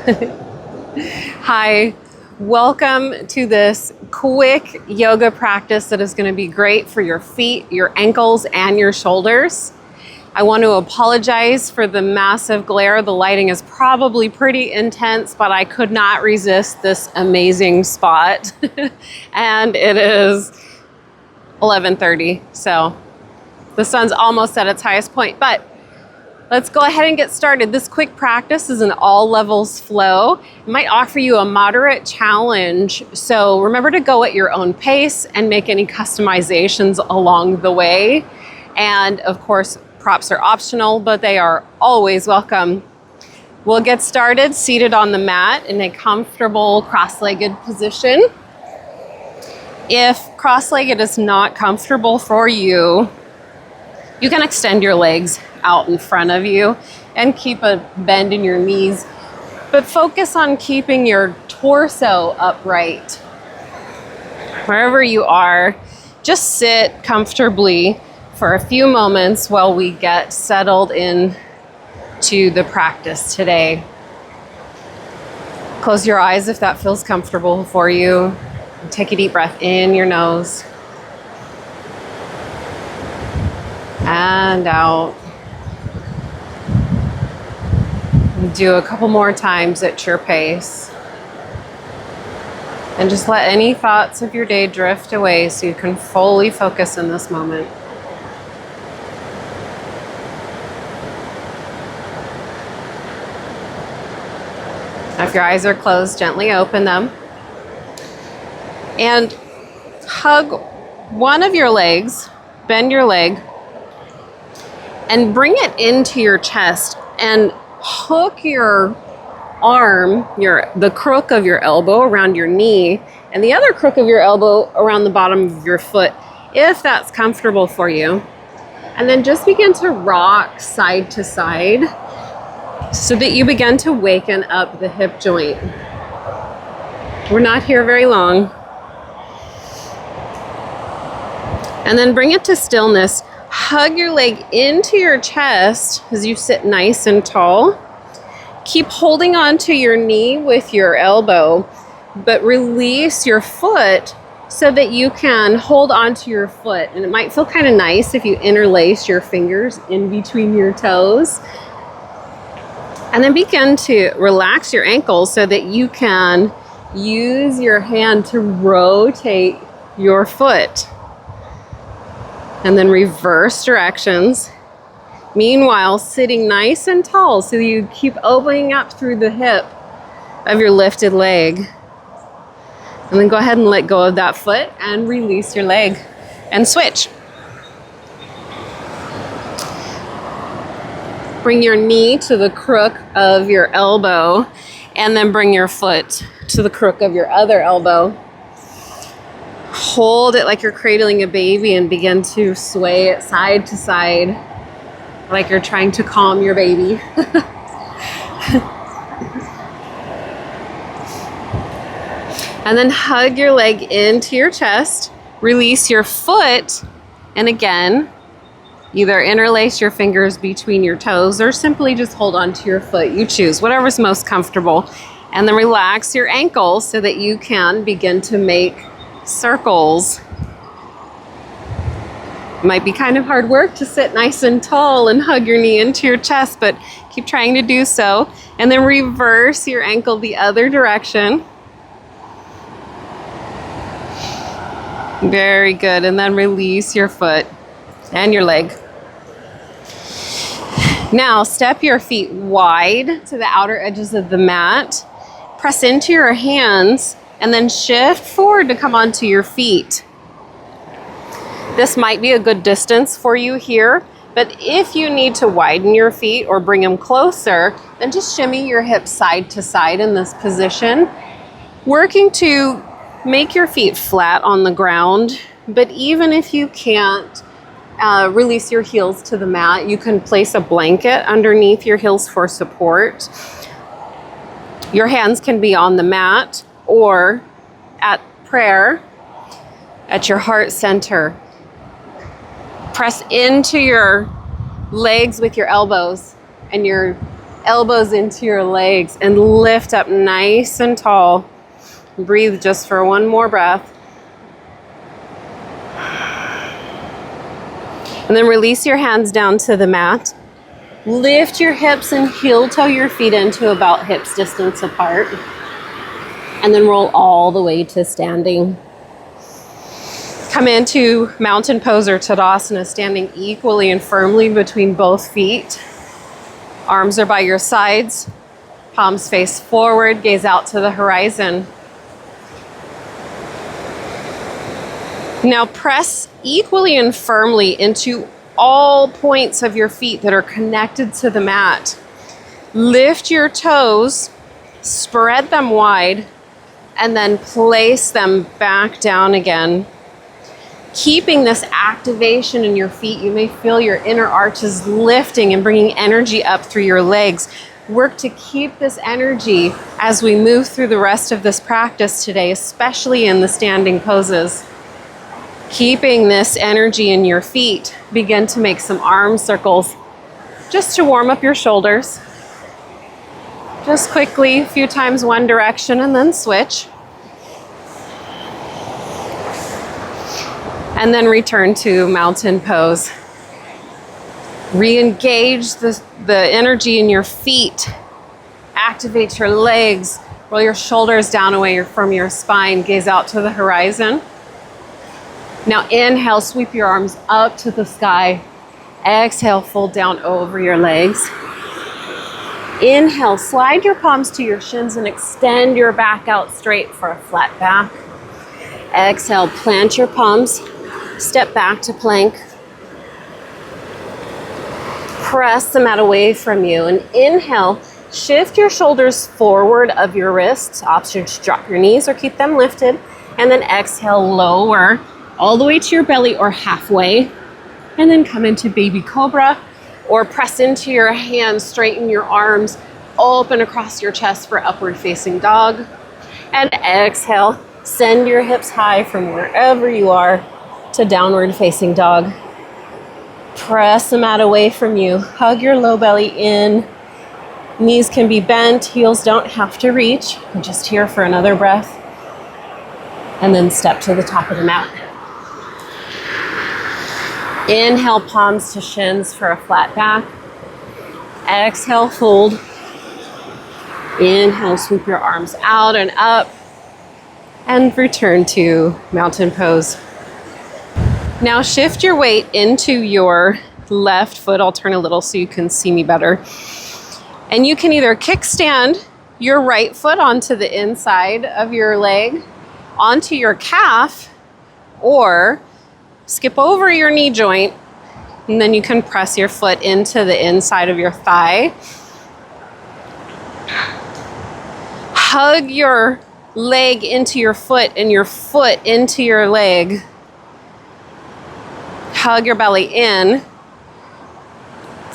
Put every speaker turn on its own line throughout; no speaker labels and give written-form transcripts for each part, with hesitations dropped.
Hi, welcome to this quick yoga practice that is going to be great for your feet, your ankles, and your shoulders. I want to apologize for the massive glare. The lighting is probably pretty intense, but I could not resist this amazing spot. And it is 11:30, so the sun's almost at its highest point, but let's go ahead and get started. This quick practice is an all levels flow. It might offer you a moderate challenge, so remember to go at your own pace and make any customizations along the way. And of course, props are optional, but they are always welcome. We'll get started seated on the mat in a comfortable cross-legged position. If cross-legged is not comfortable for you, you can extend your legs out in front of you and keep a bend in your knees, but focus on keeping your torso upright. Wherever you are, just sit comfortably for a few moments while we get settled in to the practice today. Close your eyes if that feels comfortable for you. Take a deep breath in your nose and out. Do a couple more times at your pace. And just let any thoughts of your day drift away so you can fully focus in this moment. If your eyes are closed, gently open them. And hug one of your legs, bend your leg, and bring it into your chest and hook your arm, the crook of your elbow around your knee, and the other crook of your elbow around the bottom of your foot, if that's comfortable for you. And then just begin to rock side to side so that you begin to waken up the hip joint. We're not here very long. And then bring it to stillness. Hug your leg into your chest as you sit nice and tall. Keep holding on to your knee with your elbow, but release your foot so that you can hold on to your foot. And it might feel kind of nice if you interlace your fingers in between your toes. And then begin to relax your ankles so that you can use your hand to rotate your foot. And then reverse directions. Meanwhile, sitting nice and tall so you keep opening up through the hip of your lifted leg. And then go ahead and let go of that foot and release your leg and switch. Bring your knee to the crook of your elbow and then bring your foot to the crook of your other elbow. Hold it like you're cradling a baby and begin to sway it side to side like you're trying to calm your baby. And then hug your leg into your chest, release your foot, and again, either interlace your fingers between your toes or simply just hold on to your foot. You choose, whatever's most comfortable. And then relax your ankles so that you can begin to make circles. It might be kind of hard work to sit nice and tall and hug your knee into your chest, but keep trying to do so. And then reverse your ankle the other direction. Very good. And then release your foot and your leg. Now step your feet wide to the outer edges of the mat. Press into your hands and then shift forward to come onto your feet. This might be a good distance for you here, but if you need to widen your feet or bring them closer, then just shimmy your hips side to side in this position, working to make your feet flat on the ground. But even if you can't release your heels to the mat, you can place a blanket underneath your heels for support. Your hands can be on the mat or at prayer at your heart center. Press into your legs with your elbows and your elbows into your legs and lift up nice and tall. Breathe just for one more breath. And then release your hands down to the mat. Lift your hips and heel toe your feet into about hips distance apart. And then roll all the way to standing. Come into mountain pose or Tadasana, standing equally and firmly between both feet. Arms are by your sides. Palms face forward, gaze out to the horizon. Now press equally and firmly into all points of your feet that are connected to the mat. Lift your toes, spread them wide, and then place them back down again. Keeping this activation in your feet, you may feel your inner arches lifting and bringing energy up through your legs. Work to keep this energy as we move through the rest of this practice today, especially in the standing poses. Keeping this energy in your feet, begin to make some arm circles just to warm up your shoulders. Just quickly, a few times one direction and then switch. And then return to mountain pose. Re-engage the energy in your feet. Activate your legs. Roll your shoulders down away from your spine. Gaze out to the horizon. Now inhale, sweep your arms up to the sky. Exhale, fold down over your legs. Inhale, slide your palms to your shins and extend your back out straight for a flat back. Exhale, plant your palms, step back to plank. Press the mat away from you and inhale, shift your shoulders forward of your wrists. Option to drop your knees or keep them lifted. And then exhale, lower all the way to your belly or halfway, and then come into baby cobra or press into your hands, straighten your arms, open across your chest for upward facing dog. And exhale, send your hips high from wherever you are to downward facing dog. Press the mat away from you, hug your low belly in. Knees can be bent, heels don't have to reach. I'm just here for another breath. And then step to the top of the mat. Inhale, palms to shins for a flat back. Exhale, fold. Inhale, sweep your arms out and up. And return to mountain pose. Now shift your weight into your left foot. I'll turn a little so you can see me better. And you can either kickstand your right foot onto the inside of your leg, onto your calf, or skip over your knee joint, and then you can press your foot into the inside of your thigh. Hug your leg into your foot and your foot into your leg. Hug your belly in.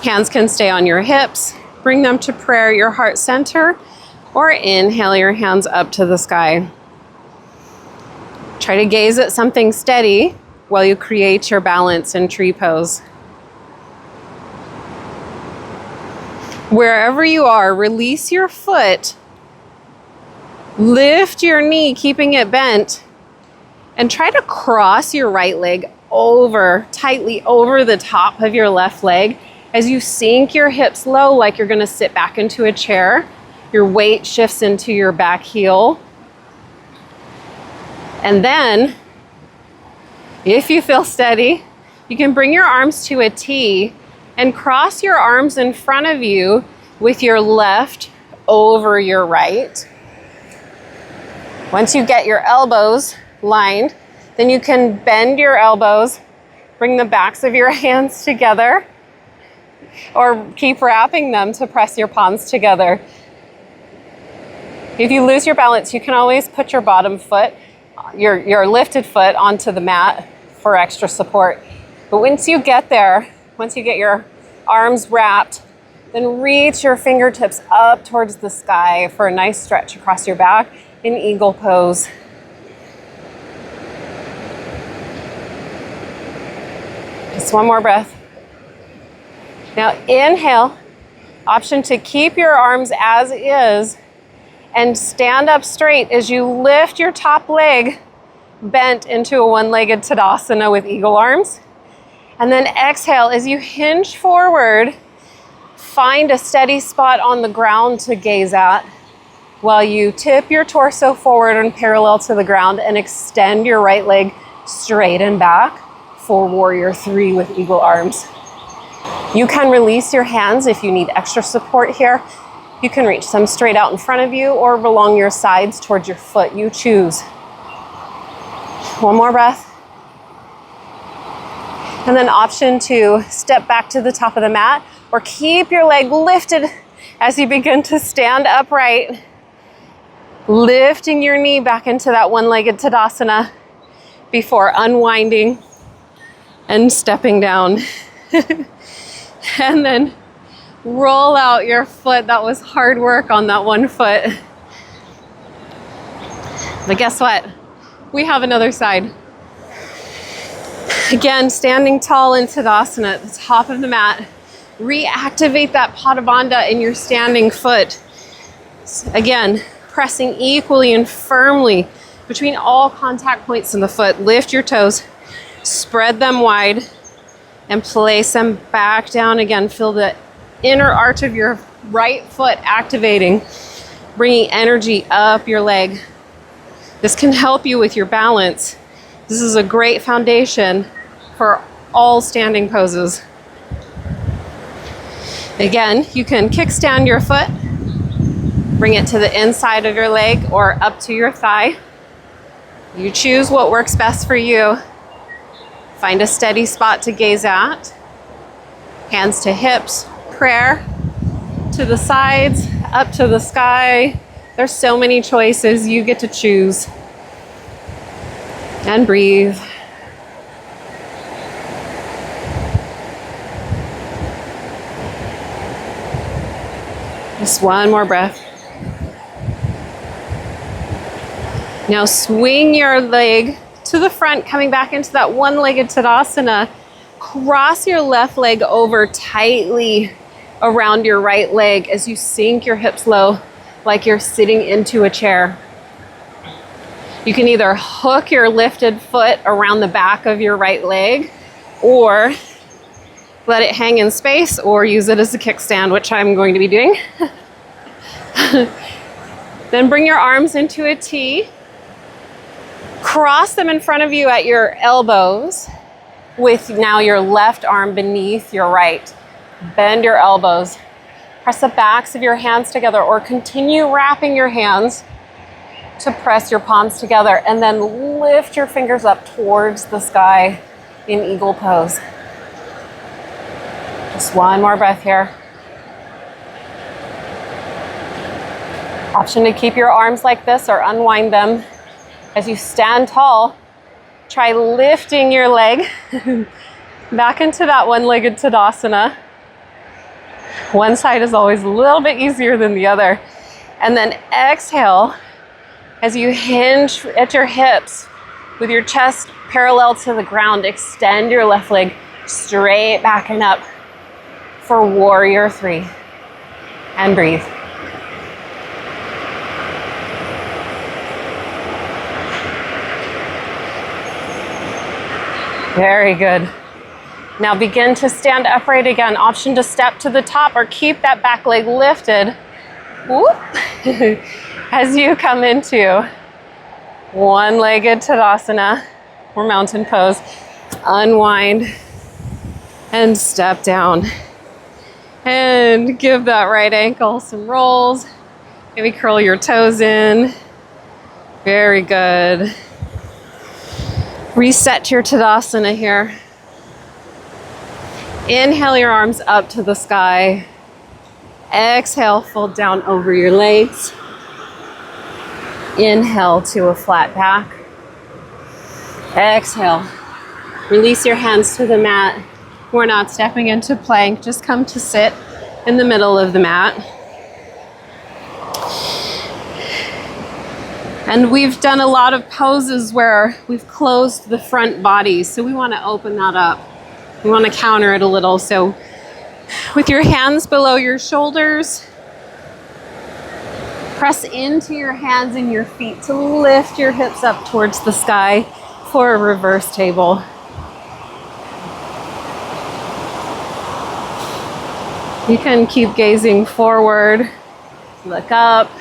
Hands can stay on your hips. Bring them to prayer, your heart center, or inhale your hands up to the sky. Try to gaze at something steady while you create your balance in tree pose. Wherever you are, release your foot, lift your knee, keeping it bent, and try to cross your right leg tightly over the top of your left leg as you sink your hips low like you're gonna sit back into a chair. Your weight shifts into your back heel. And then, if you feel steady, you can bring your arms to a T and cross your arms in front of you with your left over your right. Once you get your elbows lined, then you can bend your elbows, bring the backs of your hands together, or keep wrapping them to press your palms together. If you lose your balance, you can always put your bottom foot, your lifted foot onto the mat for extra support. But once you get there, once you get your arms wrapped, then reach your fingertips up towards the sky for a nice stretch across your back in eagle pose. Just one more breath. Now inhale, Option to keep your arms as is and stand up straight as you lift your top leg bent into a one-legged Tadasana with eagle arms. And then exhale as you hinge forward, find a steady spot on the ground to gaze at while you tip your torso forward and parallel to the ground and extend your right leg straight and back for warrior 3 with eagle arms. You can release your hands if you need extra support here. You can reach them straight out in front of you or along your sides towards your foot. You choose. One more breath. And then option to step back to the top of the mat or keep your leg lifted as you begin to stand upright. Lifting your knee back into that one-legged Tadasana before unwinding and stepping down. And then roll out your foot. That was hard work on that one foot. But guess what? We have another side. Again, standing tall in Tadasana at the top of the mat. Reactivate that Pada Bandha in your standing foot. Again, pressing equally and firmly between all contact points in the foot. Lift your toes, spread them wide, and place them back down again. Feel the inner arch of your right foot activating, bringing energy up your leg. This can help you with your balance. This is a great foundation for all standing poses. Again, you can kickstand your foot, bring it to the inside of your leg or up to your thigh. You choose what works best for you. Find a steady spot to gaze at. Hands to hips, prayer to the sides, up to the sky. There's so many choices. You get to choose. And breathe. Just one more breath. Now swing your leg to the front, coming back into that one-legged Tadasana. Cross your left leg over tightly around your right leg as you sink your hips low like you're sitting into a chair. You can either hook your lifted foot around the back of your right leg or let it hang in space or use it as a kickstand, which I'm going to be doing. Then bring your arms into a T. Cross them in front of you at your elbows with now your left arm beneath your right. Bend your elbows. Press the backs of your hands together or continue wrapping your hands to press your palms together and then lift your fingers up towards the sky in eagle pose. Just one more breath here. Option to keep your arms like this or unwind them. As you stand tall, try lifting your leg back into that one-legged Tadasana. One side is always a little bit easier than the other. And then exhale as you hinge at your hips with your chest parallel to the ground. Extend your left leg straight back and up for warrior 3. And breathe. Very good. Now begin to stand upright again. Option to step to the top or keep that back leg lifted. Whoop. As you come into one-legged Tadasana or mountain pose. Unwind and step down. And give that right ankle some rolls. Maybe curl your toes in. Very good. Reset your Tadasana here. Inhale your arms up to the sky. Exhale, fold down over your legs. Inhale to a flat back. Exhale. Release your hands to the mat. We're not stepping into plank. Just come to sit in the middle of the mat. And we've done a lot of poses where we've closed the front body, so we want to open that up. We want to counter it a little, so With your hands below your shoulders, press into your hands and your feet to lift your hips up towards the sky for a reverse table. You can keep gazing forward, look up,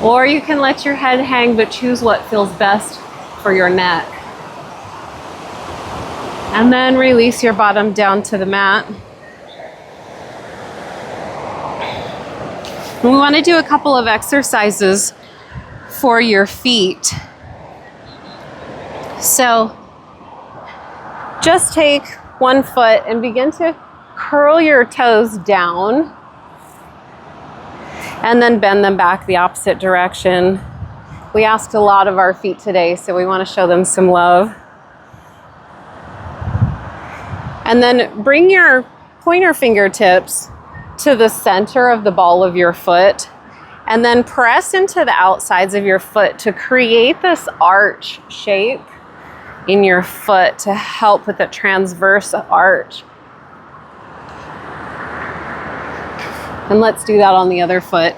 or you can let your head hang, but choose what feels best for your neck. And then release your bottom down to the mat. And we want to do a couple of exercises for your feet. So just take one foot and begin to curl your toes down and then bend them back the opposite direction. We asked a lot of our feet today, so we want to show them some love. And then bring your pointer fingertips to the center of the ball of your foot, and then press into the outsides of your foot to create this arch shape in your foot to help with the transverse arch. And let's do that on the other foot.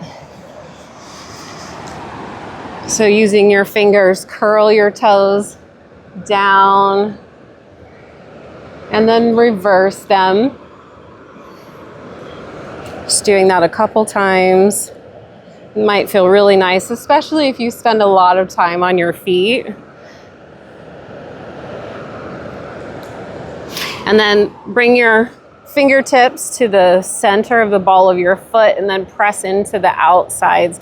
So using your fingers, curl your toes down and then reverse them. Just doing that a couple times. It might feel really nice, especially if you spend a lot of time on your feet. And then bring your fingertips to the center of the ball of your foot and then press into the outsides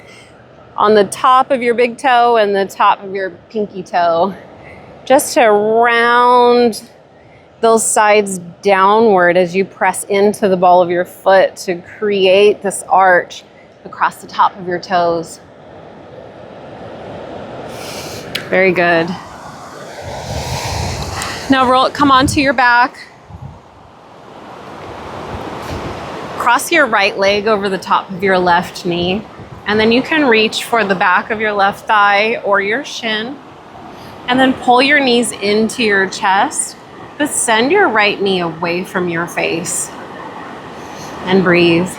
on the top of your big toe and the top of your pinky toe, just to round those sides downward as you press into the ball of your foot to create this arch across the top of your toes. Very good. Now come onto your back. Cross your right leg over the top of your left knee, and then you can reach for the back of your left thigh or your shin, and then pull your knees into your chest, but send your right knee away from your face and breathe.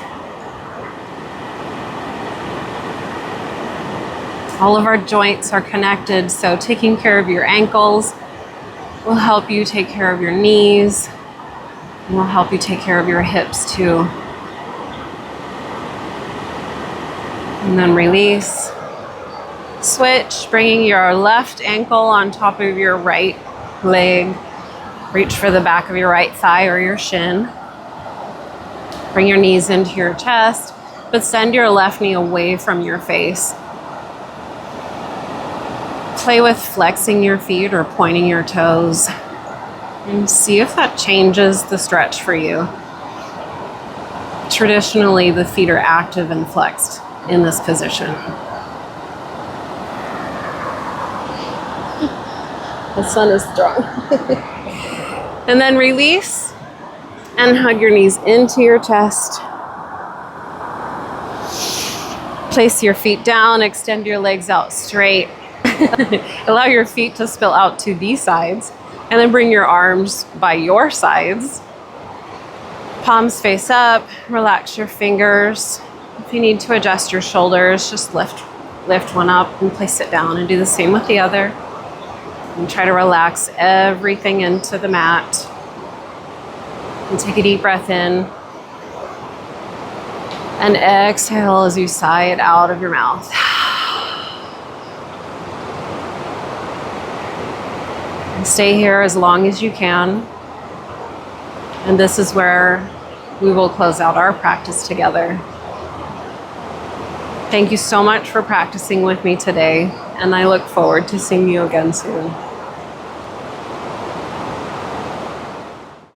All of our joints are connected, so taking care of your ankles will help you take care of your knees, and will help you take care of your hips too. And then release. Switch, bringing your left ankle on top of your right leg. Reach for the back of your right thigh or your shin. Bring your knees into your chest, but send your left knee away from your face. Play with flexing your feet or pointing your toes and see if that changes the stretch for you. Traditionally, the feet are active and flexed in this position. The sun is strong. And then release and hug your knees into your chest. Place your feet down, extend your legs out straight. Allow your feet to spill out to the sides, and then bring your arms by your sides. Palms face up, relax your fingers. If you need to adjust your shoulders, just lift one up and place it down, and do the same with the other. And try to relax everything into the mat. And take a deep breath in. And exhale as you sigh it out of your mouth. And stay here as long as you can. And this is where we will close out our practice together. Thank you so much for practicing with me today, and I look forward to seeing you again soon.